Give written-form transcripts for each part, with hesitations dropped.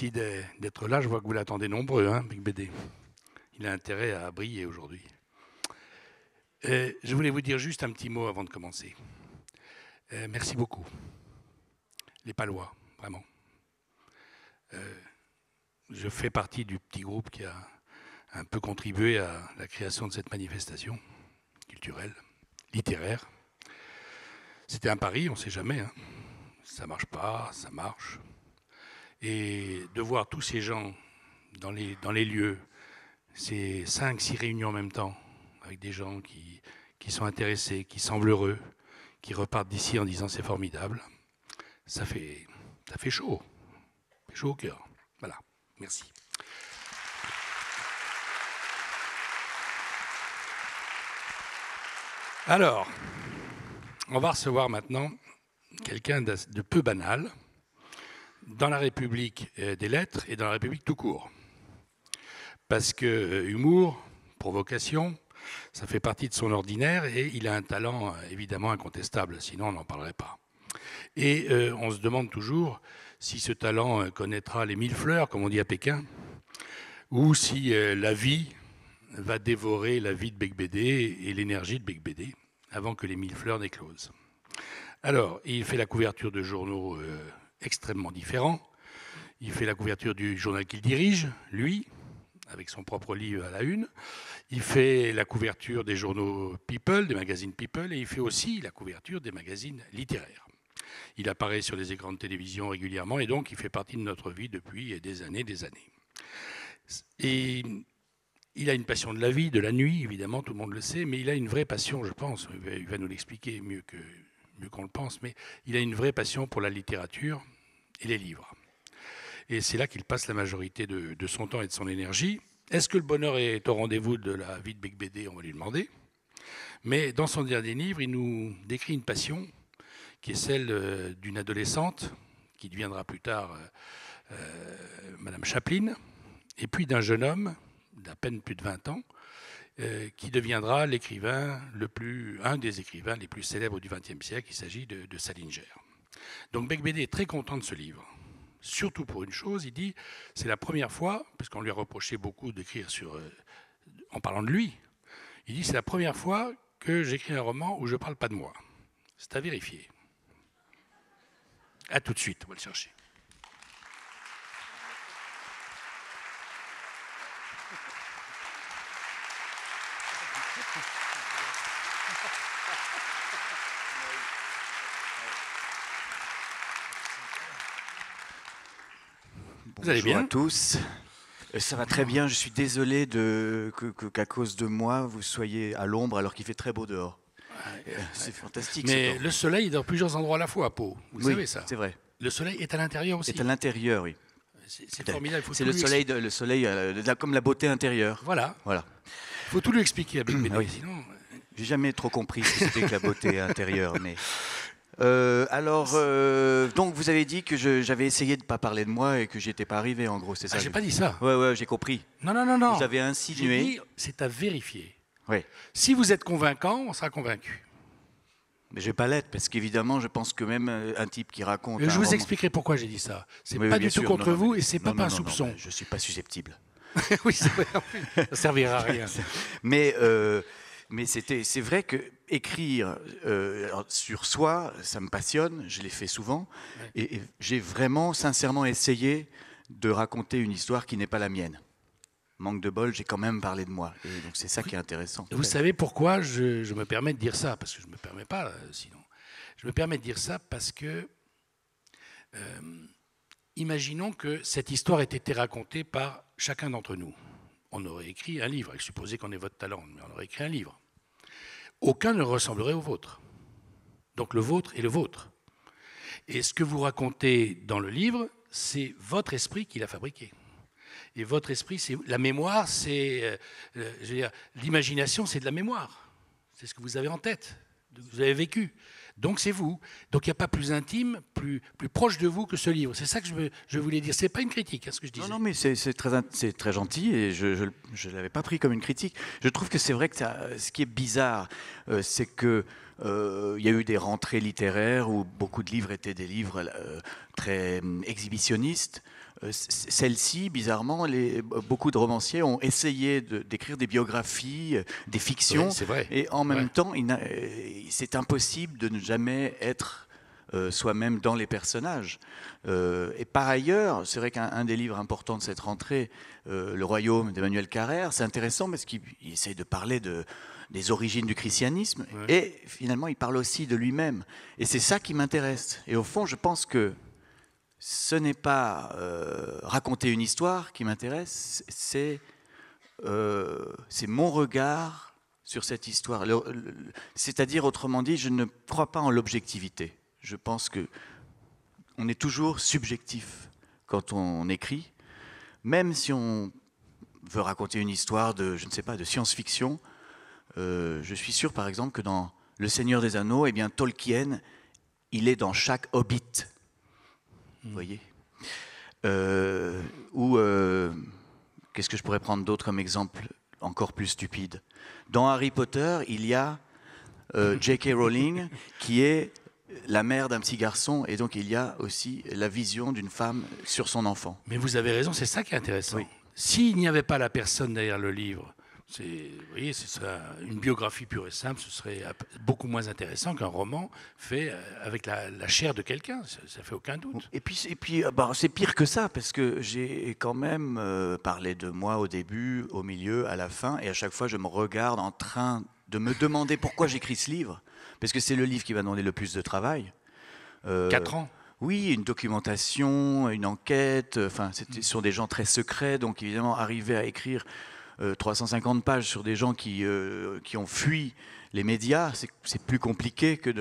Merci d'être là. Je vois que vous l'attendez nombreux, hein, Big BD. Il a intérêt à briller aujourd'hui. Je voulais vous dire juste un petit mot avant de commencer. Merci beaucoup. Les Palois, vraiment. Je fais partie du petit groupe qui a un peu contribué à la création de cette manifestation culturelle, littéraire. C'était un pari, on ne sait jamais. Hein. Ça ne marche pas, ça marche. Et de voir tous ces gens dans les lieux, ces 5-6 réunions en même temps, avec des gens qui sont intéressés, qui semblent heureux, qui repartent d'ici en disant c'est formidable, ça fait chaud. Ça fait chaud au cœur. Voilà, merci. Alors, on va recevoir maintenant quelqu'un de peu banal dans la République des lettres et dans la République tout court. Parce que humour, provocation, ça fait partie de son ordinaire et il a un talent évidemment incontestable, sinon on n'en parlerait pas. Et on se demande toujours si ce talent connaîtra les 1000 fleurs, comme on dit à Pékin, ou si la vie va dévorer la vie de Big BD et l'énergie de Big BD avant que les 1000 fleurs n'éclosent. Alors, il fait la couverture de journaux extrêmement différents. Il fait la couverture du journal qu'il dirige, lui, avec son propre livre à la une. Il fait la couverture des journaux People, des magazines People, et il fait aussi la couverture des magazines littéraires. Il apparaît sur les écrans de télévision régulièrement, et donc il fait partie de notre vie depuis des années, des années. Et il a une passion de la vie, de la nuit, évidemment, tout le monde le sait, mais il a une vraie passion, je pense, il va nous l'expliquer mieux qu'on le pense, mais il a une vraie passion pour la littérature et les livres. Et c'est là qu'il passe la majorité de son temps et de son énergie. Est-ce que le bonheur est au rendez-vous de la vie de Big BD? On va lui demander. Mais dans son dernier livre, il nous décrit une passion qui est celle d'une adolescente, qui deviendra plus tard Madame Chaplin, et puis d'un jeune homme d'à peine plus de 20 ans, qui deviendra l'écrivain un des écrivains les plus célèbres du XXe siècle. Il s'agit de Salinger. Donc Big BD est très content de ce livre. Surtout pour une chose, il dit, c'est la première fois, parce qu'on lui a reproché beaucoup d'écrire en parlant de lui, il dit, c'est la première fois que j'écris un roman où je ne parle pas de moi. C'est à vérifier. À tout de suite, on va le chercher. Vous allez bien? Bonjour à tous. Ça va très bien. Je suis désolé qu'à cause de moi, vous soyez à l'ombre alors qu'il fait très beau dehors. C'est fantastique. Mais le soleil est dans plusieurs endroits à la fois à Pau. Vous savez ça? C'est vrai. Le soleil est à l'intérieur aussi. C'est à l'intérieur, oui. C'est formidable. C'est le soleil, comme la beauté intérieure. Voilà. Voilà. Il faut tout lui expliquer à Big BD, oui. Sinon... J'ai jamais trop compris ce que c'était que la beauté intérieure, mais. Donc vous avez dit que j'avais essayé de ne pas parler de moi et que j'étais pas arrivé, en gros, c'est ça? J'ai pas dit ça. Ouais, j'ai compris. Non. Vous avez insinué. J'ai dit, c'est à vérifier. Oui. Si vous êtes convaincant, on sera convaincu. Mais je vais pas l'être, parce qu'évidemment, je pense que même un type qui raconte. Je vous expliquerai pourquoi j'ai dit ça. C'est pas du tout contre vous et c'est pas un soupçon. Non, je suis pas susceptible. Oui, c'est vrai. Ça servira à rien. Mais c'est vrai que écrire sur soi, ça me passionne. Je l'ai fait souvent, et j'ai vraiment, sincèrement essayé de raconter une histoire qui n'est pas la mienne. Manque de bol, j'ai quand même parlé de moi. Et donc c'est ça qui est intéressant. Vous savez pourquoi je me permets de dire ça? Parce que je ne me permets pas, sinon. Je me permets de dire ça parce que imaginons que cette histoire ait été racontée par chacun d'entre nous. On aurait écrit un livre, supposez qu'on ait votre talent, mais on aurait écrit un livre. Aucun ne ressemblerait au vôtre. Donc le vôtre est le vôtre. Et ce que vous racontez dans le livre, c'est votre esprit qui l'a fabriqué. Et votre esprit, c'est la mémoire, c'est l'imagination, c'est de la mémoire. C'est ce que vous avez en tête, vous avez vécu. Donc c'est vous. Donc il n'y a pas plus intime, plus proche de vous que ce livre. C'est ça que je voulais dire. C'est pas une critique, ce que je disais. Non, mais c'est très gentil et je ne l'avais pas pris comme une critique. Je trouve que c'est vrai que ce qui est bizarre, c'est que il y a eu des rentrées littéraires où beaucoup de livres étaient des livres très exhibitionnistes, Celle-ci, bizarrement, beaucoup de romanciers ont essayé d'écrire des biographies, des fictions, Oui, c'est vrai. et en même temps, c'est impossible de ne jamais être soi-même dans les personnages. Et par ailleurs, c'est vrai qu'un des livres importants de cette rentrée, Le Royaume d'Emmanuel Carrère, c'est intéressant parce qu'il essaye de parler des origines du christianisme, et finalement, il parle aussi de lui-même. Et c'est ça qui m'intéresse. Et au fond, je pense que ce n'est pas raconter une histoire qui m'intéresse, c'est mon regard sur cette histoire. C'est-à-dire, autrement dit, je ne crois pas en l'objectivité. Je pense qu'on est toujours subjectif quand on écrit, même si on veut raconter une histoire de, je ne sais pas, de science-fiction. Je suis sûr, par exemple, que dans Le Seigneur des Anneaux, eh bien, Tolkien, il est dans chaque hobbit. Vous voyez, qu'est-ce que je pourrais prendre d'autre comme exemple encore plus stupide? Dans Harry Potter, il y a J.K. Rowling qui est la mère d'un petit garçon, et donc il y a aussi la vision d'une femme sur son enfant. Mais vous avez raison, c'est ça qui est intéressant. Oui. S'il n'y avait pas la personne derrière le livre, vous voyez, une biographie pure et simple, ce serait beaucoup moins intéressant qu'un roman fait avec la chair de quelqu'un. Ça fait aucun doute. Et puis c'est pire que ça, parce que j'ai quand même parlé de moi au début, au milieu, à la fin, et à chaque fois je me regarde en train de me demander pourquoi j'écris ce livre, parce que c'est le livre qui va demander le plus de travail. 4 ans. Oui, une documentation, une enquête, c'était sur des gens très secrets, donc évidemment arriver à écrire 350 pages sur des gens qui ont fui les médias, c'est plus compliqué que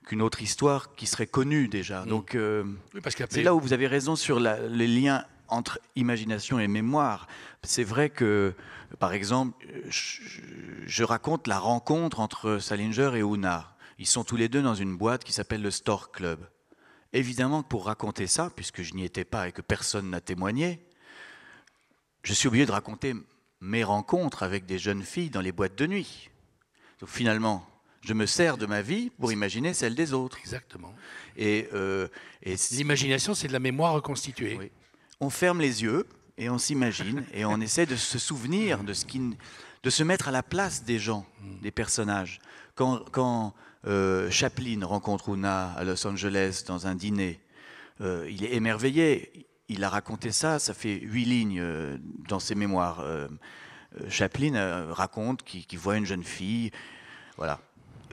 qu'une autre histoire qui serait connue déjà. Donc Oui, parce c'est là où vous avez raison sur les liens entre imagination et mémoire. C'est vrai que, par exemple, je raconte la rencontre entre Salinger et Ouna. Ils sont tous les deux dans une boîte qui s'appelle le Stork Club. Évidemment que pour raconter ça, puisque je n'y étais pas et que personne n'a témoigné, je suis obligé de raconter mes rencontres avec des jeunes filles dans les boîtes de nuit. Donc finalement, je me sers de ma vie pour imaginer celle des autres. Exactement. Et l'imagination, c'est de la mémoire reconstituée. Oui. On ferme les yeux et on s'imagine et on essaie de se souvenir de se mettre à la place des gens, des personnages. Quand Chaplin rencontre Ouna à Los Angeles dans un dîner, il est émerveillé. Il a raconté ça fait 8 lignes dans ses mémoires. Chaplin raconte qu'il voit une jeune fille, voilà,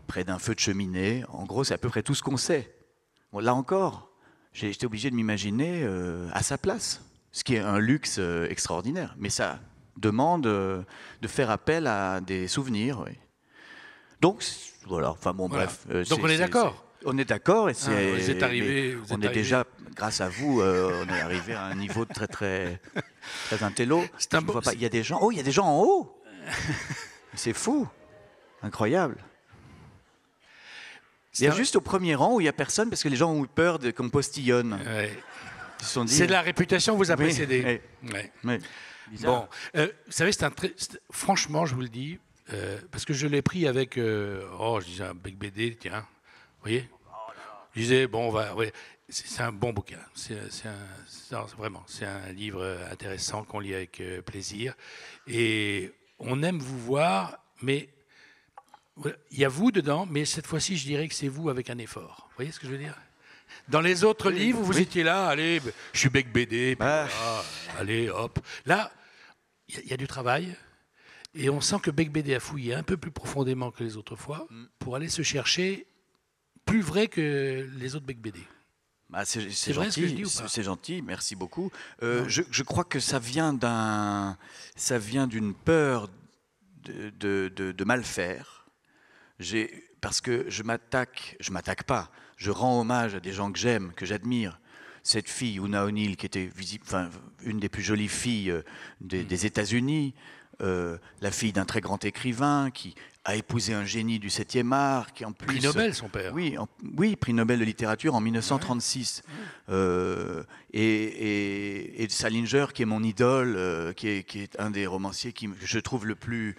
près d'un feu de cheminée. En gros, c'est à peu près tout ce qu'on sait. Bon, là encore, j'étais obligé de m'imaginer à sa place, ce qui est un luxe extraordinaire. Mais ça demande de faire appel à des souvenirs. Oui. Donc, voilà, enfin bon, Voilà. bref. Donc on est d'accord. On est d'accord, et vous êtes arrivé. on est déjà, grâce à vous, on est arrivé à un niveau de très intello. Il y a des gens, il y a des gens en haut. C'est fou, incroyable. Il y a juste au premier rang où il y a personne parce que les gens ont eu peur qu'on postillonne. Ouais. Ils se sont dit, C'est de la réputation vous a Oui, précédé. oui. Ouais. Mais, Bon, vous savez, franchement, je vous le dis, parce que je l'ai pris avec, je disais un Bec BD, tiens, vous voyez. Je disais, bon, c'est un bon bouquin. Vraiment, c'est un livre intéressant qu'on lit avec plaisir. Et on aime vous voir, mais il y a vous dedans, mais cette fois-ci, je dirais que c'est vous avec un effort. Vous voyez ce que je veux dire? Dans les autres livres, vous étiez là, allez, je suis Bec BD, puis voilà, allez, hop. Là, il y a du travail, et on sent que Bec BD a fouillé un peu plus profondément que les autres fois pour aller se chercher plus vrai que les autres Bec BD. C'est vrai ce que je dis gentil, ou pas? c'est gentil, merci beaucoup. Je crois que ça vient d'une peur de mal faire. Parce que je m'attaque pas, je rends hommage à des gens que j'aime, que j'admire. Cette fille, Oona O'Neill, qui était une des plus jolies filles des États-Unis, la fille d'un très grand écrivain qui a épousé un génie du 7e art, qui en plus... Prix Nobel, son père. Oui, prix Nobel de littérature en 1936. Et Salinger, qui est mon idole, qui est un des romanciers que je trouve le plus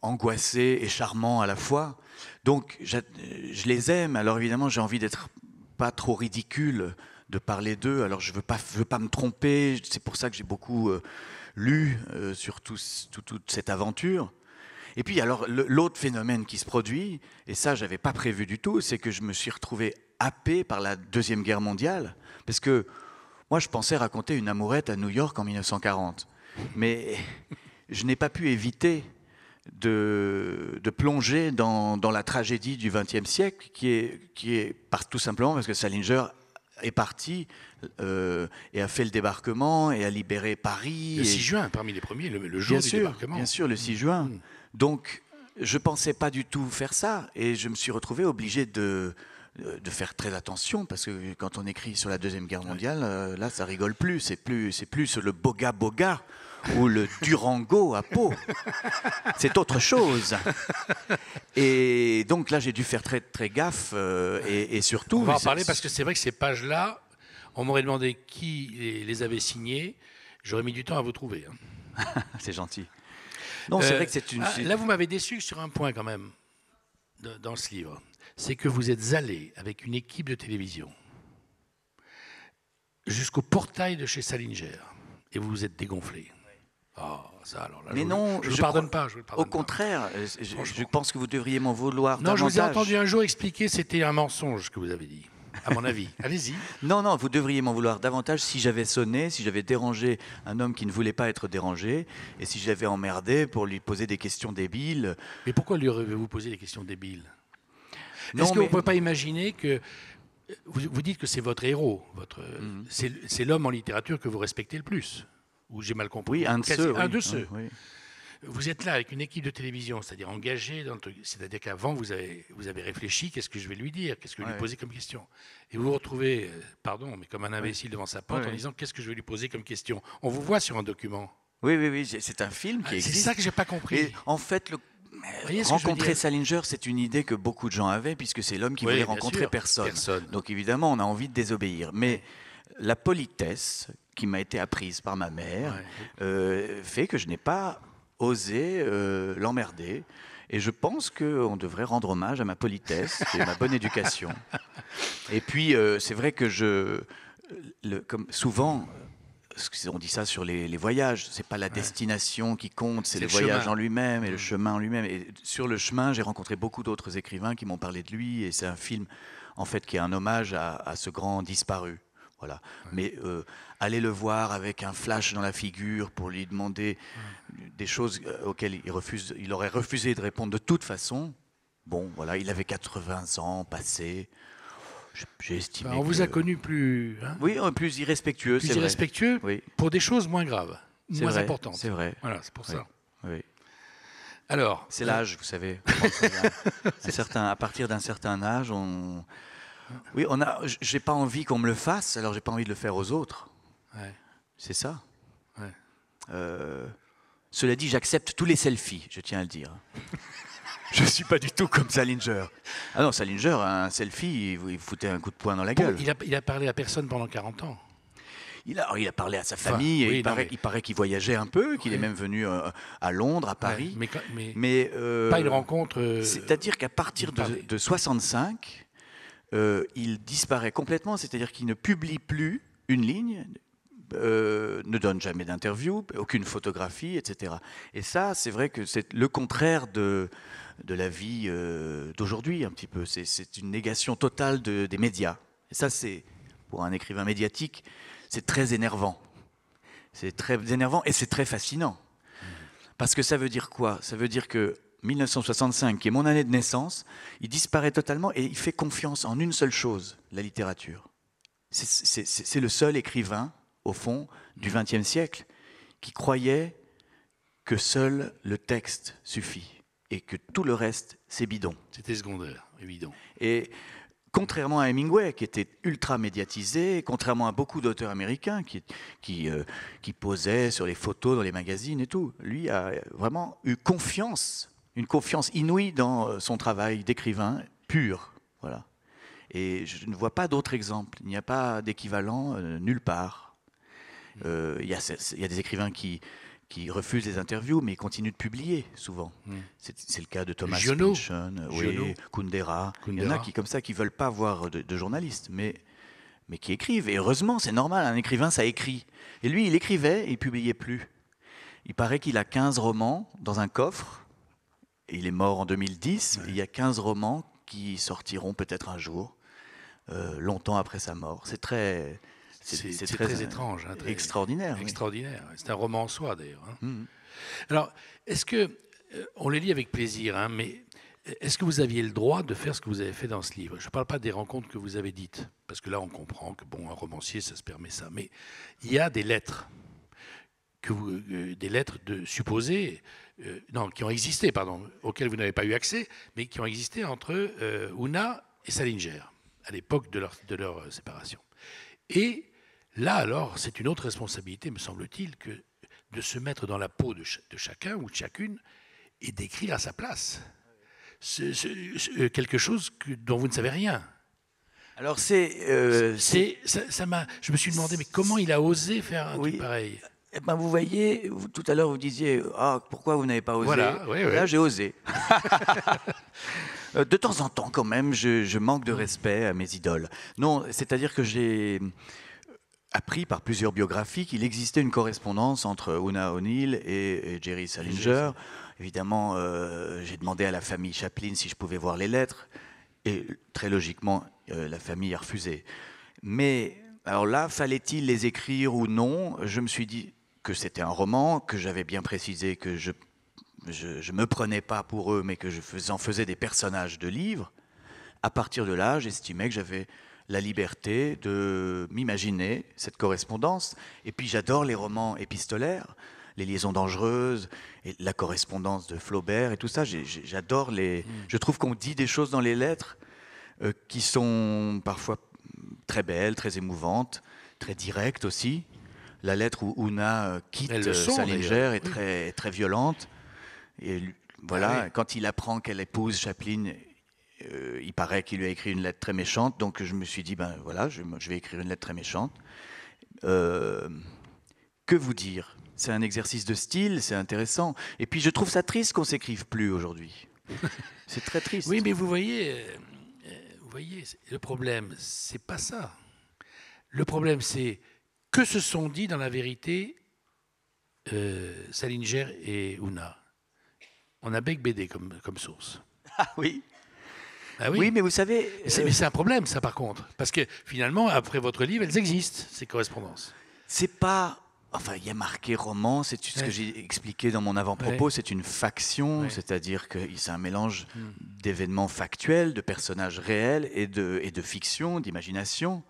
angoissé et charmant à la fois. Donc, je les aime. Alors évidemment, j'ai envie d'être pas trop ridicule de parler d'eux. Alors je veux pas me tromper, c'est pour ça que j'ai beaucoup lu sur toute cette aventure. Et puis alors l'autre phénomène qui se produit, et ça j'avais pas prévu du tout, c'est que je me suis retrouvé happé par la Deuxième Guerre mondiale, parce que moi je pensais raconter une amourette à New York en 1940, mais je n'ai pas pu éviter de plonger dans la tragédie du XXe siècle, qui est tout simplement parce que Salinger est parti et a fait le débarquement et a libéré Paris. Le 6 juin, parmi les premiers, le jour du débarquement. Bien sûr, le 6 juin. Donc, je ne pensais pas du tout faire ça, et je me suis retrouvé obligé de faire très attention, parce que quand on écrit sur la Deuxième Guerre mondiale, là, ça rigole plus. C'est plus le Boga Boga ou le Durango à Pau. C'est autre chose. Et donc là, j'ai dû faire très, très gaffe, et surtout... On va en parler, parce que c'est vrai que ces pages-là, on m'aurait demandé qui les avait signées. J'aurais mis du temps à vous trouver. C'est gentil. Non, c'est vrai que c'est une... Là, vous m'avez déçu sur un point quand même, dans ce livre. C'est que vous êtes allé avec une équipe de télévision jusqu'au portail de chez Salinger et vous vous êtes dégonflé. Oh, ça, alors là, mais non, je ne vous pardonne pas. Au contraire, je pense que vous devriez m'en vouloir davantage. Non, je vous ai entendu un jour expliquer c'était un mensonge que vous avez dit. À mon avis. Allez-y. Non, vous devriez m'en vouloir davantage si j'avais sonné, si j'avais dérangé un homme qui ne voulait pas être dérangé, et si j'avais emmerdé pour lui poser des questions débiles. Mais pourquoi lui avez-vous posé des questions débiles? Est-ce que vous ne pouvez pas imaginer que... Vous dites que c'est votre héros, c'est l'homme en littérature que vous respectez le plus, ou j'ai mal compris? Oui, un de ceux. Oui. Vous êtes là avec une équipe de télévision, c'est-à-dire engagée dans le truc. C'est-à-dire qu'avant, vous avez réfléchi, qu'est-ce que je vais lui dire, qu'est-ce que je vais lui poser comme question. Et vous vous retrouvez, pardon, mais comme un imbécile devant sa porte en disant qu'est-ce que je vais lui poser comme question. On vous voit sur un document. Oui, c'est un film qui existe. C'est ça que j'ai pas compris. Et en fait, rencontrer Salinger, c'est une idée que beaucoup de gens avaient, puisque c'est l'homme qui voulait rencontrer personne. Donc évidemment, on a envie de désobéir. Mais la politesse qui m'a été apprise par ma mère fait que je n'ai pas osé l'emmerder. Et je pense qu'on devrait rendre hommage à ma politesse et à ma bonne éducation. Et puis, c'est vrai que comme souvent, on dit ça sur les voyages, c'est pas la destination qui compte, c'est le voyage en lui-même et le chemin en lui-même. Et sur le chemin, j'ai rencontré beaucoup d'autres écrivains qui m'ont parlé de lui, et c'est un film, en fait, qui est un hommage à ce grand disparu. Voilà. Mais aller le voir avec un flash dans la figure pour lui demander des choses auxquelles il aurait refusé de répondre de toute façon. Bon, voilà, il avait 80 ans passés. J'ai estimé. On vous a connu plus. Oui, plus irrespectueux. Plus irrespectueux pour des choses moins graves, moins importantes. C'est vrai. Voilà, c'est pour ça. Oui. Alors. C'est l'âge, vous savez. C'est certain. À partir d'un certain âge, oui, j'ai pas envie qu'on me le fasse, alors j'ai pas envie de le faire aux autres. C'est ça. Cela dit, j'accepte tous les selfies, je tiens à le dire. Je suis pas du tout comme Salinger. Ah non, Salinger, un selfie, il foutait un coup de poing dans la gueule. Il a parlé à personne pendant 40 ans. Il a parlé à sa famille, et il paraît qu'il voyageait un peu, qu'il est même venu à Londres, à Paris. Mais pas une rencontre. C'est-à-dire qu'à partir de 65... il disparaît complètement, c'est-à-dire qu'il ne publie plus une ligne, ne donne jamais d'interview, aucune photographie, etc. Et ça, c'est vrai que c'est le contraire de la vie d'aujourd'hui, un petit peu. C'est une négation totale des médias. Et ça, pour un écrivain médiatique, c'est très énervant. C'est très énervant et c'est très fascinant. Parce que ça veut dire quoi? Ça veut dire que 1965, qui est mon année de naissance, il disparaît totalement et il fait confiance en une seule chose, la littérature. C'est le seul écrivain, au fond, du XXe siècle, qui croyait que seul le texte suffit et que tout le reste, c'est bidon. C'était secondaire, bidon. Et contrairement à Hemingway, qui était ultra médiatisé, contrairement à beaucoup d'auteurs américains qui posaient sur les photos dans les magazines et tout, lui a vraiment eu confiance, une confiance inouïe dans son travail d'écrivain pur. Voilà. Et je ne vois pas d'autre exemple. Il n'y a pas d'équivalent nulle part. Il y a des écrivains qui refusent les interviews, mais ils continuent de publier souvent. C'est le cas de Thomas Pynchon, Kundera. Il y en a qui, comme ça, qui ne veulent pas voir de journalistes. Mais mais qui écrivent. Et heureusement, c'est normal, un écrivain, ça écrit. Et lui, il écrivait et il publiait plus. Il paraît qu'il a 15 romans dans un coffre. Et il est mort en 2010. Ouais. Il y a 15 romans qui sortiront peut-être un jour, longtemps après sa mort. C'est très... C'est très étrange. Hein, très extraordinaire. Extraordinaire. Oui. C'est un roman en soi, d'ailleurs. Hein. Alors, est-ce que... on les lit avec plaisir, hein, mais est-ce que vous aviez le droit de faire ce que vous avez fait dans ce livre? Je ne parle pas des rencontres que vous avez dites, parce que là, on comprend que, bon, un romancier, ça se permet ça. Mais il y a des lettres, des lettres supposées, non, qui ont existé, pardon, auxquelles vous n'avez pas eu accès, mais qui ont existé entre Ouna et Salinger, à l'époque de leur séparation. Et là, alors, c'est une autre responsabilité, me semble-t-il, que de se mettre dans la peau de chacun ou de chacune et d'écrire à sa place. Quelque chose dont vous ne savez rien. Alors je me suis demandé, mais comment il a osé faire un truc pareil? Eh ben, vous voyez, tout à l'heure vous disiez pourquoi vous n'avez pas osé. Voilà, Là j'ai osé. De temps en temps quand même, je manque de respect à mes idoles. Non, c'est-à-dire que j'ai appris par plusieurs biographies qu'il existait une correspondance entre Oona O'Neill et Jerry Salinger. Évidemment, j'ai demandé à la famille Chaplin si je pouvais voir les lettres, et très logiquement, la famille a refusé. Mais alors là, fallait-il les écrire ou non? Je me suis dit que c'était un roman, que j'avais bien précisé que je me prenais pas pour eux, mais que j'en faisais des personnages de livres. À partir de là, j'estimais que j'avais la liberté de m'imaginer cette correspondance. Et puis j'adore les romans épistolaires, les liaisons dangereuses, et la correspondance de Flaubert et tout ça. J'adore Je trouve qu'on dit des choses dans les lettres qui sont parfois très belles, très émouvantes, très directes aussi. La lettre où Oona quitte Salinger est très, très violente. Et voilà, quand il apprend qu'elle épouse Chaplin, il paraît qu'il lui a écrit une lettre très méchante. Donc je me suis dit, ben voilà, je vais écrire une lettre très méchante. Que vous dire? C'est un exercice de style, c'est intéressant. Et puis je trouve ça triste qu'on s'écrive plus aujourd'hui. C'est très triste. Oui, mais vous voyez, le problème, c'est pas ça. Le problème, c'est que se sont dit dans la vérité Salinger et Oona. On a Bec BD comme source. Ah oui. Ah oui. Oui, mais vous savez... Mais c'est un problème, ça, par contre. Parce que, finalement, après votre livre, elles existent, ces correspondances. C'est pas... Enfin, il y a marqué roman, c'est ce que j'ai expliqué dans mon avant-propos, c'est une faction, c'est-à-dire que c'est un mélange d'événements factuels, de personnages réels et de fiction, d'imagination.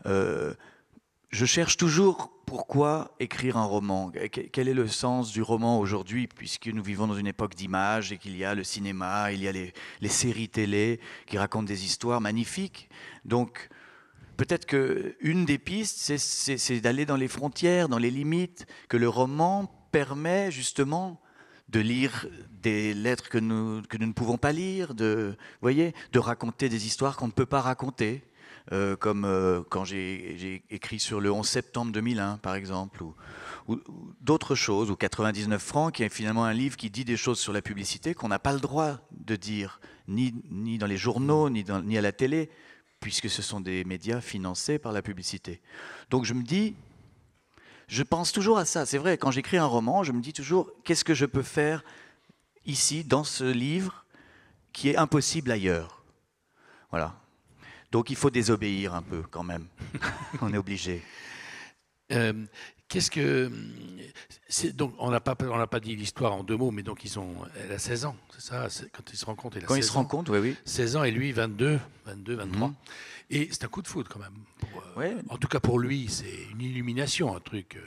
Je cherche toujours pourquoi écrire un roman. Quel est le sens du roman aujourd'hui, puisque nous vivons dans une époque d'images et qu'il y a le cinéma, il y a les séries télé qui racontent des histoires magnifiques. Donc, peut-être qu'une des pistes, c'est d'aller dans les frontières, dans les limites, que le roman permet justement de lire des lettres que nous ne pouvons pas lire, de raconter des histoires qu'on ne peut pas raconter. Comme quand j'ai écrit sur le 11 septembre 2001, par exemple, ou d'autres choses, ou 99 francs, qui est finalement un livre qui dit des choses sur la publicité qu'on n'a pas le droit de dire, ni dans les journaux, ni à la télé, puisque ce sont des médias financés par la publicité. Donc je pense toujours à ça. C'est vrai, quand j'écris un roman, je me dis toujours, qu'est-ce que je peux faire ici, dans ce livre, qui est impossible ailleurs? Voilà. Donc il faut désobéir un peu quand même. On est obligé. Donc on n'a pas dit l'histoire en deux mots, mais donc elle a 16 ans, c'est ça? Quand ils se rencontrent, quand ils se rencontrent, oui. 16 ans et lui 22, 23. Et c'est un coup de foudre quand même. En tout cas pour lui, c'est une illumination, un truc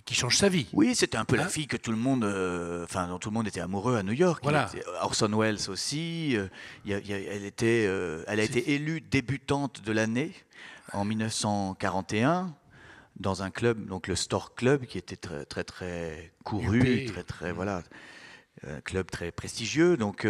qui change sa vie. Oui, c'était un peu la fille que tout le monde, dont tout le monde était amoureux à New York. Voilà. Orson Welles aussi. Elle a été élue débutante de l'année en 1941 dans un club, donc le Stork Club, qui était très très très couru, un club très prestigieux. Donc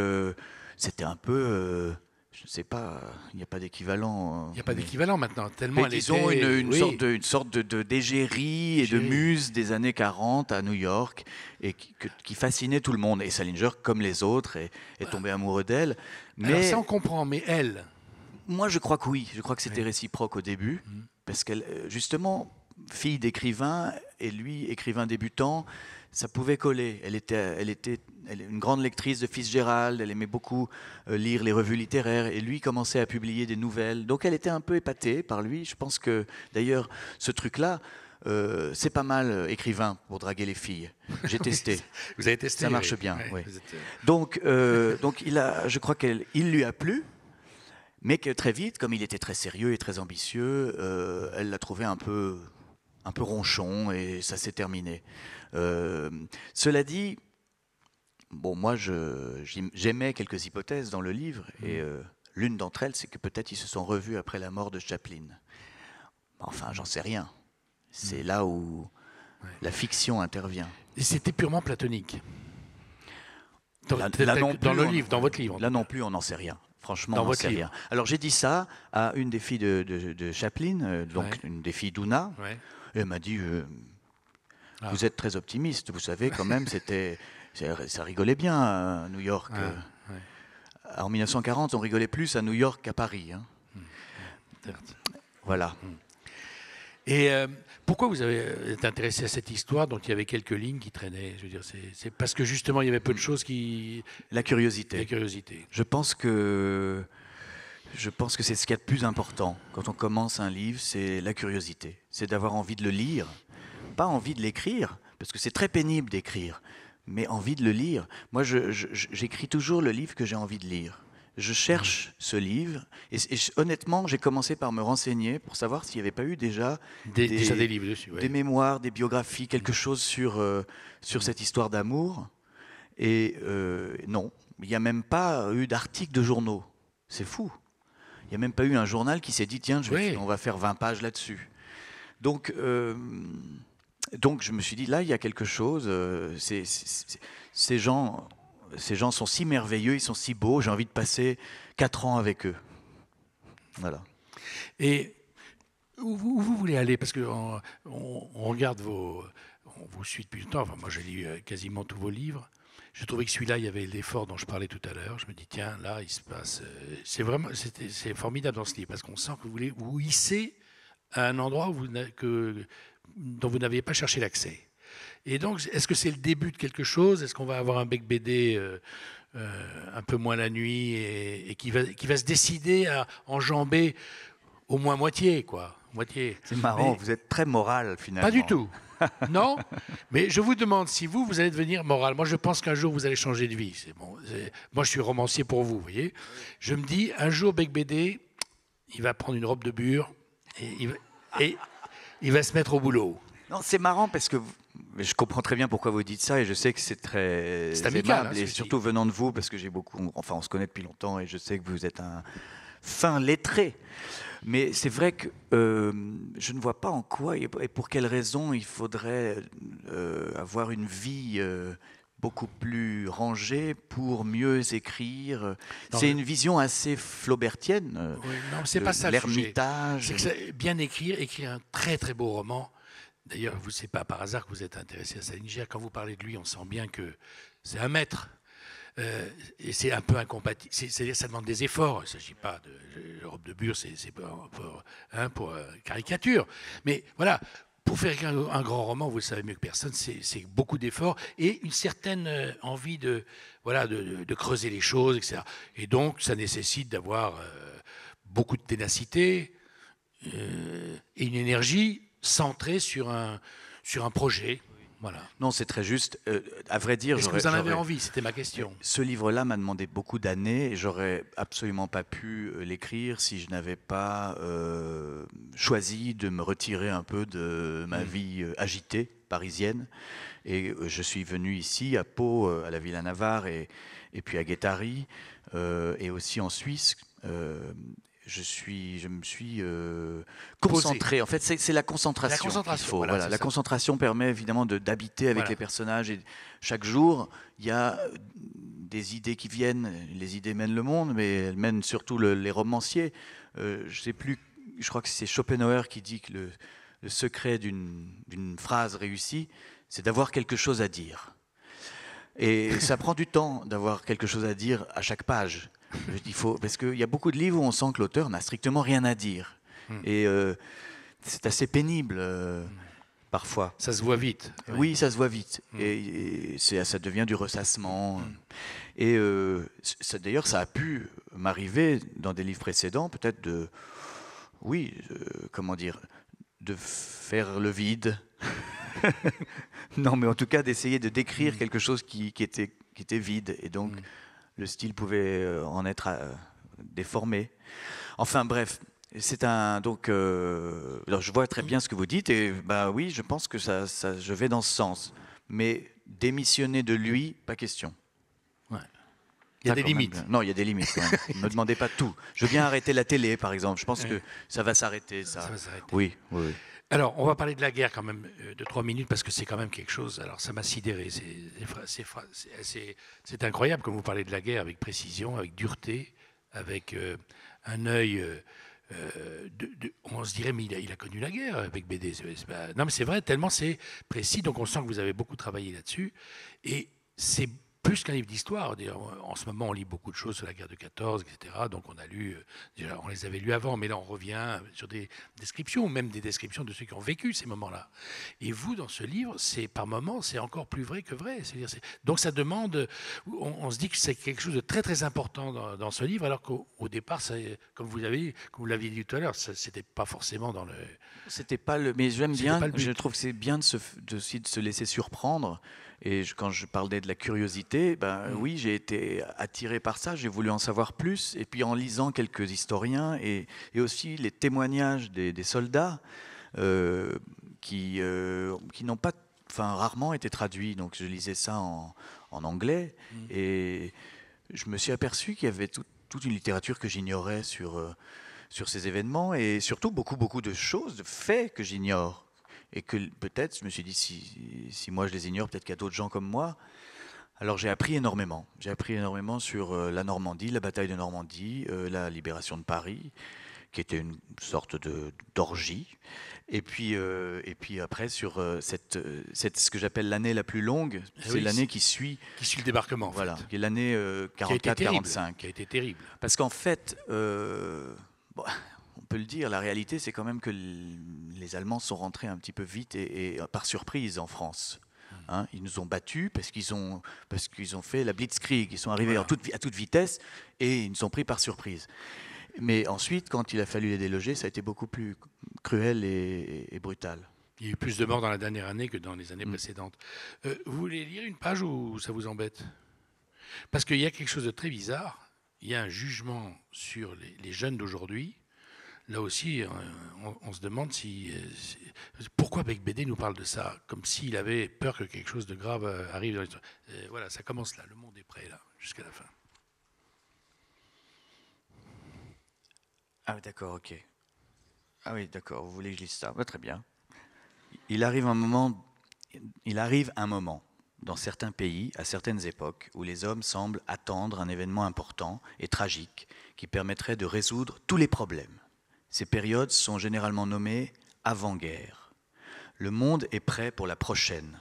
c'était un peu je ne sais pas, il n'y a pas d'équivalent. Il n'y a pas d'équivalent maintenant, tellement disons une sorte d'égérie et de muse des années 40 à New York, et qui fascinait tout le monde. Et Salinger, comme les autres, est tombé amoureux d'elle. Mais alors ça, on comprend, mais elle, Moi, je crois que oui. Je crois que c'était réciproque au début, parce qu'elle, justement, fille d'écrivain et lui, écrivain débutant, ça pouvait coller. Elle était une grande lectrice de Fitzgerald, elle aimait beaucoup lire les revues littéraires, et lui commençait à publier des nouvelles. Donc elle était un peu épatée par lui. Je pense que, d'ailleurs, ce truc-là, c'est pas mal écrivain pour draguer les filles. J'ai testé. Vous avez testé? Ça marche bien, oui. oui. Donc je crois qu'il lui a plu, mais que très vite, comme il était très sérieux et très ambitieux, elle l'a trouvé un peu ronchon, et ça s'est terminé. Cela dit, bon, moi j'aimais quelques hypothèses dans le livre, et l'une d'entre elles, c'est que peut-être ils se sont revus après la mort de Chaplin. Enfin, j'en sais rien. C'est là où la fiction intervient. Et c'était purement platonique. Dans votre livre. Là non plus, on n'en sait rien. Franchement, on n'en sait rien. Alors j'ai dit ça à une des filles de Chaplin, donc une des filles d'Ouna. Ouais. Et elle m'a dit vous êtes très optimiste, vous savez, quand même, ça rigolait bien à New York. En 1940, on rigolait plus à New York qu'à Paris. Hein. Voilà. Et pourquoi vous avez été intéressé à cette histoire dont il y avait quelques lignes qui traînaient? Je veux dire, c'est parce que justement il y avait peu de choses qui... La curiosité. La curiosité. Je pense que c'est ce qu'il y a de plus important quand on commence un livre, c'est la curiosité. C'est d'avoir envie de le lire, pas envie de l'écrire, parce que c'est très pénible d'écrire, mais envie de le lire. Moi, j'écris toujours le livre que j'ai envie de lire. Je cherche ce livre, et honnêtement, j'ai commencé par me renseigner pour savoir s'il n'y avait pas eu déjà des livres dessus, des mémoires, des biographies, quelque chose sur cette histoire d'amour. Et non, il n'y a même pas eu d'articles de journaux. C'est fou. Il n'y a même pas eu un journal qui s'est dit, tiens, on va faire 20 pages là-dessus. Donc je me suis dit, là, il y a quelque chose. Ces gens sont si merveilleux, ils sont si beaux, j'ai envie de passer 4 ans avec eux. Voilà. Et où vous voulez aller? Parce qu'on regarde on vous suit depuis longtemps. Enfin, moi, j'ai lu quasiment tous vos livres. Je trouvais que celui-là, il y avait l'effort dont je parlais tout à l'heure. Je me dis, tiens, là, il se passe... C'est formidable dans ce livre, parce qu'on sent que vous voulez vous hisser à un endroit dont vous n'aviez pas cherché l'accès. Et donc, est-ce que c'est le début de quelque chose? Est-ce qu'on va avoir un bec BD un peu moins la nuit et qui va se décider à enjamber au moins moitié, quoi. Moitié. C'est marrant, vous êtes très moral, finalement. Pas du tout. Non, mais je vous demande si vous allez devenir moral. Moi, je pense qu'un jour, vous allez changer de vie. Moi, je suis romancier pour vous, vous voyez. Je me dis, un jour, Bec BD, il va prendre une robe de bure et il va se mettre au boulot. Non, c'est marrant parce que je comprends très bien pourquoi vous dites ça, et je sais que c'est très aimable, et surtout venant de vous, parce que on se connaît depuis longtemps, et je sais que vous êtes un fin lettré. Mais c'est vrai que je ne vois pas en quoi et pour quelles raisons il faudrait avoir une vie beaucoup plus rangée pour mieux écrire. C'est une vision assez flaubertienne. Oui, non, c'est pas ça. L'ermitage. C'est que bien écrire un très très beau roman. D'ailleurs, c'est pas par hasard que vous êtes intéressé à Salinger. Quand vous parlez de lui, on sent bien que c'est un maître. Et c'est un peu incompatible. C'est-à-dire que ça demande des efforts. Il ne s'agit pas de robe de bure, c'est pour caricature. Mais voilà, pour faire un grand roman, vous le savez mieux que personne, c'est beaucoup d'efforts et une certaine envie de creuser les choses, etc. Et donc, ça nécessite d'avoir beaucoup de ténacité et une énergie centrée sur un projet. Voilà. Non, c'est très juste. À vrai dire, est-ce que vous en avez envie? C'était ma question. Ce livre-là m'a demandé beaucoup d'années, et j'aurais absolument pas pu l'écrire si je n'avais pas choisi de me retirer un peu de ma vie agitée parisienne. Et je suis venu ici à Pau, à la Villa Navarre, et puis à Guétari, et aussi en Suisse. Je me suis concentré. En fait, c'est la concentration. La concentration. Voilà, la concentration permet évidemment d'habiter avec les personnages. Et chaque jour, il y a des idées qui viennent. Les idées mènent le monde, mais elles mènent surtout les romanciers. Je sais plus. Je crois que c'est Schopenhauer qui dit que le secret d'une phrase réussie, c'est d'avoir quelque chose à dire. Et ça prend du temps d'avoir quelque chose à dire à chaque page. Parce qu'il y a beaucoup de livres où on sent que l'auteur n'a strictement rien à dire. Et c'est assez pénible parfois. Ça se voit vite. Oui, ça se voit vite. Et ça devient du ressassement. Et d'ailleurs, ça a pu m'arriver dans des livres précédents, peut-être comment dire, de faire le vide. Non, mais en tout cas, d'essayer de décrire quelque chose qui était vide. Et donc, le style pouvait en être déformé. Enfin, bref. Donc, alors je vois très bien ce que vous dites, et bah oui, je pense que je vais dans ce sens. Mais démissionner de lui, pas question. Ouais. Il y a des limites. Non, il y a des limites. Ne me demandez pas tout. Je veux bien arrêter la télé, par exemple. Je pense que ça va s'arrêter. Ça va s'arrêter. Oui. Alors, on va parler de la guerre quand même de 3 minutes, parce que c'est quand même quelque chose. Alors, ça m'a sidéré. C'est incroyable comme vous parlez de la guerre avec précision, avec dureté, avec un œil. On se dirait, mais il a connu la guerre avec BD. Non, mais c'est vrai, tellement c'est précis. Donc, on sent que vous avez beaucoup travaillé là-dessus. Et c'est plus qu'un livre d'histoire. En ce moment, on lit beaucoup de choses sur la guerre de 14, etc. Donc, on a lu, déjà, on les avait lus avant, mais là, on revient sur des descriptions, ou même des descriptions de ceux qui ont vécu ces moments-là. Et vous, dans ce livre, c'est par moments, c'est encore plus vrai que vrai. Donc, ça demande. On se dit que c'est quelque chose de très, très important dans ce livre, alors qu'au départ, comme vous l'aviez dit tout à l'heure, c'était pas forcément dans le. C'était pas le. Mais j'aime bien. Je trouve que c'est bien de se laisser surprendre. Et quand je parlais de la curiosité, oui, j'ai été attiré par ça, j'ai voulu en savoir plus. Et puis en lisant quelques historiens et aussi les témoignages des soldats qui n'ont pas, rarement été traduits. Donc je lisais ça en anglais et je me suis aperçu qu'il y avait toute une littérature que j'ignorais sur ces événements et surtout beaucoup de choses, de faits que j'ignore. Et que peut-être, je me suis dit, si moi je les ignore, peut-être qu'il y a d'autres gens comme moi. Alors j'ai appris énormément. J'ai appris énormément sur la Normandie, la bataille de Normandie, la libération de Paris, qui était une sorte d'orgie. Et puis après, sur ce que j'appelle l'année la plus longue, c'est l'année qui suit le débarquement. Voilà, qui est l'année 44-45. Qui a été terrible. Parce qu'en fait, on peut le dire, la réalité, c'est quand même que les Allemands sont rentrés un petit peu vite et par surprise en France. Ils nous ont battus parce qu'ils ont fait la blitzkrieg. Ils sont arrivés à toute vitesse et ils nous ont pris par surprise. Mais ensuite, quand il a fallu les déloger, ça a été beaucoup plus cruel et brutal. Il y a eu plus de morts dans la dernière année que dans les années précédentes. Vous voulez lire une page ou ça vous embête? Parce qu'il y a quelque chose de très bizarre. Il y a un jugement sur les jeunes d'aujourd'hui. Là aussi, on se demande pourquoi Bec BD nous parle de ça, comme s'il avait peur que quelque chose de grave arrive dans l'histoire. Voilà, ça commence là, le monde est prêt là, jusqu'à la fin. Ah oui, d'accord, ok. Ah oui, d'accord, vous voulez que je lise ça? Très bien. Il arrive un moment, dans certains pays, à certaines époques, où les hommes semblent attendre un événement important et tragique qui permettrait de résoudre tous les problèmes. Ces périodes sont généralement nommées avant-guerre. Le monde est prêt pour la prochaine.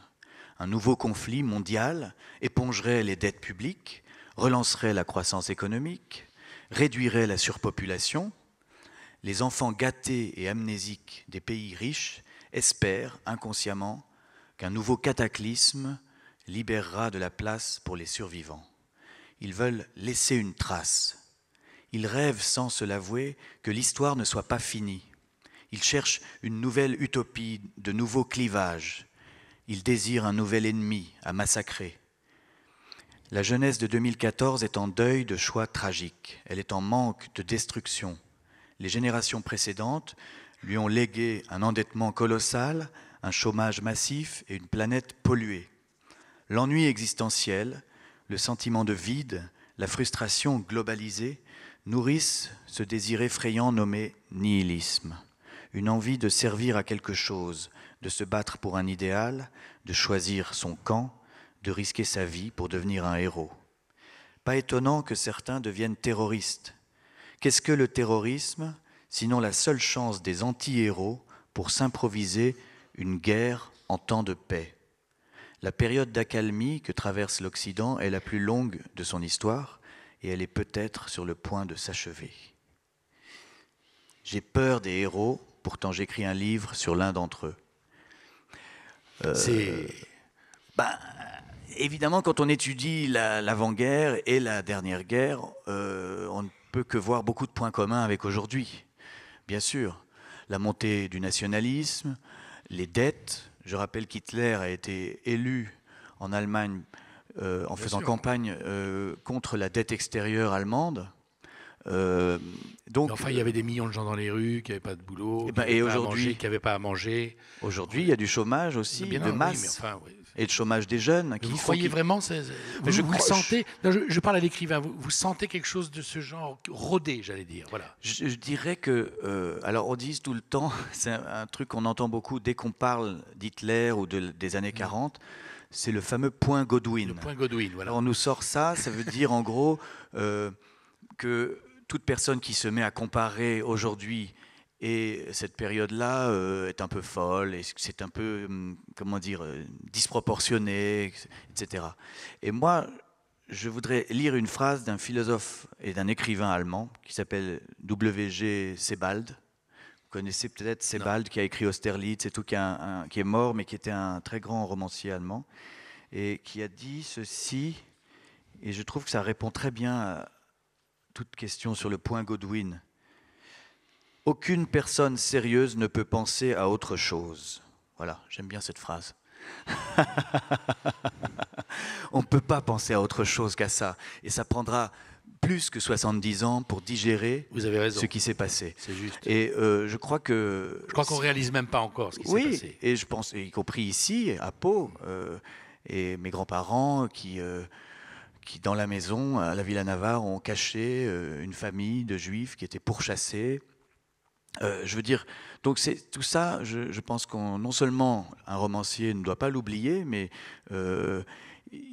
Un nouveau conflit mondial épongerait les dettes publiques, relancerait la croissance économique, réduirait la surpopulation. Les enfants gâtés et amnésiques des pays riches espèrent inconsciemment qu'un nouveau cataclysme libérera de la place pour les survivants. Ils veulent laisser une trace. Ils rêvent sans se l'avouer que l'histoire ne soit pas finie. Ils cherchent une nouvelle utopie, de nouveaux clivages. Ils désirent un nouvel ennemi à massacrer. La jeunesse de 2014 est en deuil de choix tragiques. Elle est en manque de destruction. Les générations précédentes lui ont légué un endettement colossal, un chômage massif et une planète polluée. L'ennui existentiel, le sentiment de vide, la frustration globalisée nourrissent ce désir effrayant nommé nihilisme, une envie de servir à quelque chose, de se battre pour un idéal, de choisir son camp, de risquer sa vie pour devenir un héros. Pas étonnant que certains deviennent terroristes. Qu'est-ce que le terrorisme, sinon la seule chance des anti-héros pour s'improviser une guerre en temps de paix? La période d'accalmie que traverse l'Occident est la plus longue de son histoire et elle est peut-être sur le point de s'achever. J'ai peur des héros, pourtant j'écris un livre sur l'un d'entre eux. Ben, évidemment, quand on étudie l'avant-guerre et la dernière guerre, on ne peut que voir beaucoup de points communs avec aujourd'hui. Bien sûr, la montée du nationalisme, les dettes. Je rappelle qu'Hitler a été élu en Allemagne en faisant campagne contre la dette extérieure allemande. Donc, enfin, il y avait des millions de gens dans les rues qui n'avaient pas de boulot, qui n'avaient pas à manger. Aujourd'hui, il y a du chômage aussi, de masse, et le chômage des jeunes. Vous croyez vraiment vous le sentez? Non, je parle à l'écrivain. Vous sentez quelque chose de ce genre rodé, j'allais dire. Voilà. Je dirais que, alors on dit tout le temps, c'est un truc qu'on entend beaucoup dès qu'on parle d'Hitler ou des années 40, c'est le fameux point Godwin. Le point Godwin, voilà. Alors on nous sort ça veut dire en gros que toute personne qui se met à comparer aujourd'hui et cette période-là est un peu folle, et c'est un peu, comment dire, disproportionné, etc. Et moi, je voudrais lire une phrase d'un philosophe et d'un écrivain allemand qui s'appelle W.G. Sebald. Vous connaissez peut-être Sebald, qui a écrit Austerlitz et tout, qui est mort, mais qui était un très grand romancier allemand, et qui a dit ceci, et je trouve que ça répond très bien à toute question sur le point Godwin. Aucune personne sérieuse ne peut penser à autre chose. Voilà, j'aime bien cette phrase. On ne peut pas penser à autre chose qu'à ça. Et ça prendra plus que 70 ans pour digérer ce qui s'est passé. C'est juste. Et je crois qu'on ne réalise même pas encore ce qui s'est passé. Oui, et je pense, y compris ici, à Pau, et mes grands-parents qui dans la maison, à la Villa Navarre, ont caché une famille de juifs qui étaient pourchassés. Je veux dire, donc c'est tout ça, je pense qu'on, non seulement un romancier ne doit pas l'oublier, mais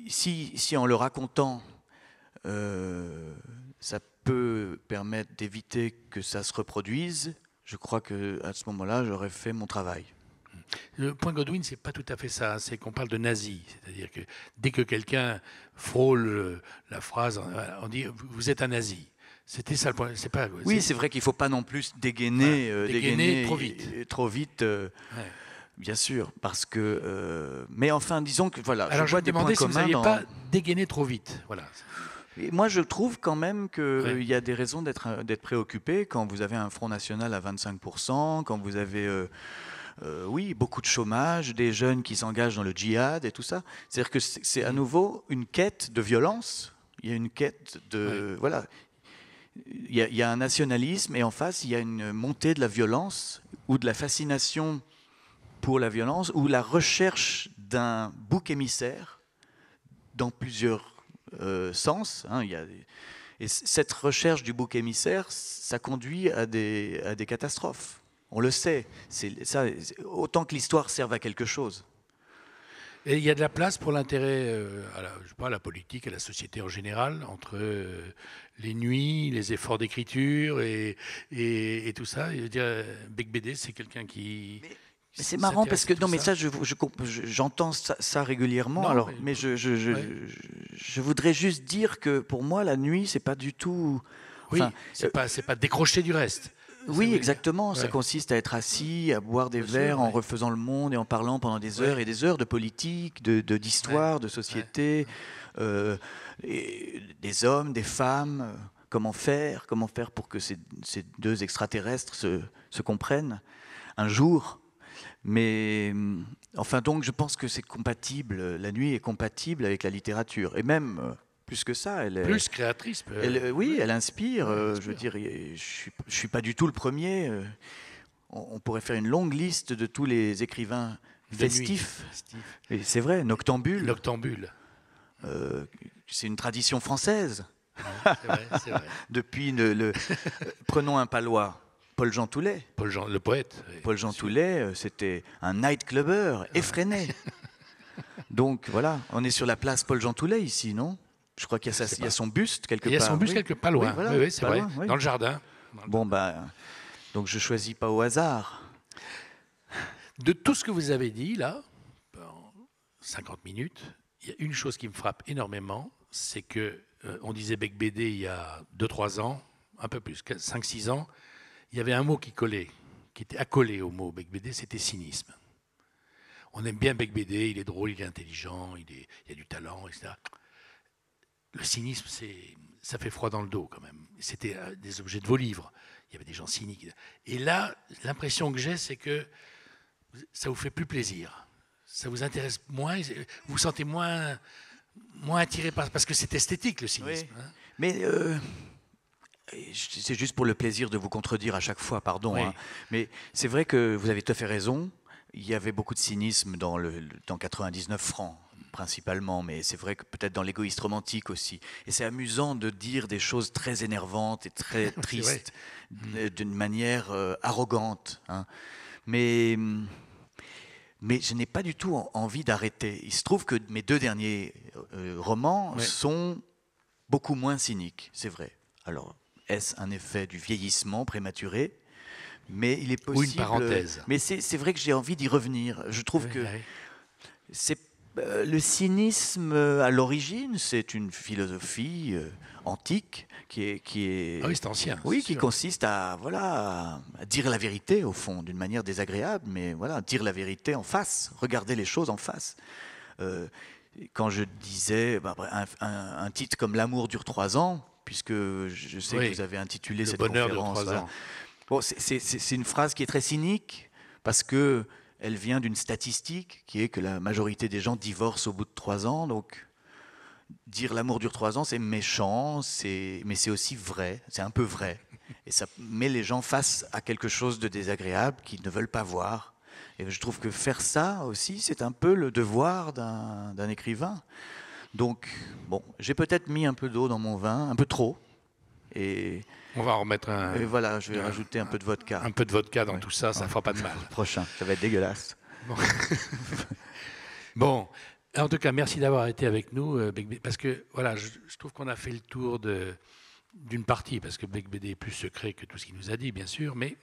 si en le racontant, ça peut permettre d'éviter que ça se reproduise, je crois qu'à ce moment-là, j'aurais fait mon travail. Le point Godwin, c'est pas tout à fait ça. C'est qu'on parle de nazi, c'est-à-dire que dès que quelqu'un frôle la phrase, on dit vous êtes un nazi. C'était ça le point. C'est pas. Oui, c'est vrai qu'il faut pas non plus dégainer trop vite. Trop vite. Bien sûr, parce que. Mais enfin, disons que voilà. Alors je vois des points communs. Si vous n'aviez pas dégainé trop vite, voilà. Et moi, je trouve quand même qu'il y a des raisons d'être préoccupé quand vous avez un Front National à 25%, quand vous avez oui, beaucoup de chômage, des jeunes qui s'engagent dans le djihad et tout ça. C'est-à-dire que c'est à nouveau une quête de violence. Il y a une quête de voilà. Il y a un nationalisme et en face il y a une montée de la violence ou de la fascination pour la violence ou la recherche d'un bouc émissaire dans plusieurs sens. Hein, et cette recherche du bouc émissaire, ça conduit à des catastrophes. On le sait. Ça, autant que l'histoire serve à quelque chose. Et il y a de la place pour l'intérêt à la politique, à la société en général, entre les nuits, les efforts d'écriture et tout ça. Je veux dire, Bec BD, c'est quelqu'un qui... Mais c'est marrant parce que non, mais ça, j'entends ça régulièrement. Non, alors, mais je voudrais juste dire que pour moi, la nuit, c'est pas du tout. Oui, c'est pas décrocher du reste. Oui, exactement. Ouais. Ça consiste à être assis, à boire des verres en refaisant le monde et en parlant pendant des heures et des heures de politique, d'histoire, de société, et des hommes, des femmes. Comment faire pour que ces deux extraterrestres se comprennent un jour. Mais enfin, donc, je pense que c'est compatible. La nuit est compatible avec la littérature, et même plus que ça, elle est plus créatrice. Oui, elle inspire. Je veux dire, je suis pas du tout le premier. On pourrait faire une longue liste de tous les écrivains festifs. Et c'est vrai, Noctambule. Noctambule. C'est une tradition française. C'est vrai. Depuis prenons un palois. Paul-Jean Toulet. Le poète. Paul-Jean Toulet, c'était un nightclubber effréné. Donc voilà, on est sur la place Paul-Jean Toulet ici, non? Je crois qu'il y a son buste quelque part. Il y a son buste quelque part loin. Oui, voilà, c'est vrai. Loin, dans le jardin. Bon, donc je choisis pas au hasard. De tout ce que vous avez dit là, 50 minutes. Il y a une chose qui me frappe énormément, c'est que on disait Bec BD il y a 2-3 ans, un peu plus, 5-6 ans, il y avait un mot qui collait, qui était accolé au mot Bec BD, c'était cynisme. On aime bien Bec BD, il est drôle, il est intelligent, il y a du talent, etc. Le cynisme, ça fait froid dans le dos quand même. C'était des objets de vos livres. Il y avait des gens cyniques. Et là, l'impression que j'ai, c'est que ça vous fait plus plaisir. Ça vous intéresse moins, vous vous sentez moins attiré parce que c'est esthétique le cynisme. Oui. Hein. Mais c'est juste pour le plaisir de vous contredire à chaque fois, pardon. Oui. Hein. Mais c'est vrai que vous avez tout à fait raison. Il y avait beaucoup de cynisme dans 99 francs, principalement, mais c'est vrai que peut-être dans l'égoïste romantique aussi. Et c'est amusant de dire des choses très énervantes et très tristes d'une manière arrogante. Hein. Mais je n'ai pas du tout envie d'arrêter. Il se trouve que mes 2 derniers romans sont beaucoup moins cyniques, c'est vrai. Alors, est-ce un effet du vieillissement prématuré ? Mais il est possible. Ou une parenthèse. Mais c'est vrai que j'ai envie d'y revenir. Je trouve que c'est le cynisme à l'origine, c'est une philosophie antique qui est. Ah oui, c'est ancien. Oui, qui consiste à dire la vérité au fond, d'une manière désagréable, mais voilà, dire la vérité en face, regarder les choses en face. Quand je disais un titre comme L'amour dure 3 ans, puisque je sais que vous avez intitulé cette conférence. Le bonheur dure 3 ans. Bon, c'est une phrase qui est très cynique parce que elle vient d'une statistique qui est que la majorité des gens divorcent au bout de 3 ans. Donc, dire l'amour dure 3 ans, c'est méchant, mais c'est aussi vrai, c'est un peu vrai. Et ça met les gens face à quelque chose de désagréable qu'ils ne veulent pas voir. Et je trouve que faire ça aussi, c'est un peu le devoir d'un écrivain. Donc, bon, j'ai peut-être mis un peu d'eau dans mon vin, un peu trop. Et on va en remettre et voilà, je vais rajouter un peu de vodka. Un peu de vodka dans tout ça, ça ne fera pas de mal. Prochain, ça va être dégueulasse. Bon, en tout cas, merci d'avoir été avec nous, parce que voilà, je trouve qu'on a fait le tour d'une partie, parce que Bec BD est plus secret que tout ce qu'il nous a dit, bien sûr, mais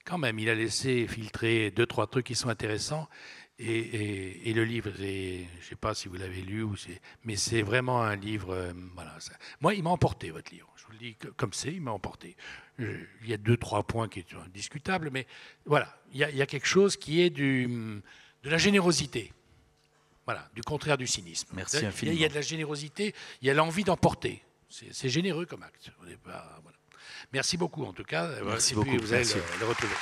quand même, il a laissé filtrer 2-3 trucs qui sont intéressants. Et le livre, je ne sais pas si vous l'avez lu, mais c'est vraiment un livre. Moi, il m'a emporté, votre livre. Je vous le dis comme c'est, il m'a emporté. Il y a 2-3 points qui sont discutables, mais voilà, il y a quelque chose qui est de la générosité. Voilà, du contraire du cynisme. Merci infiniment. Il y a de la générosité, il y a l'envie d'emporter. C'est généreux comme acte. Voilà. Merci beaucoup, en tout cas. Merci beaucoup. Vous allez le retrouver.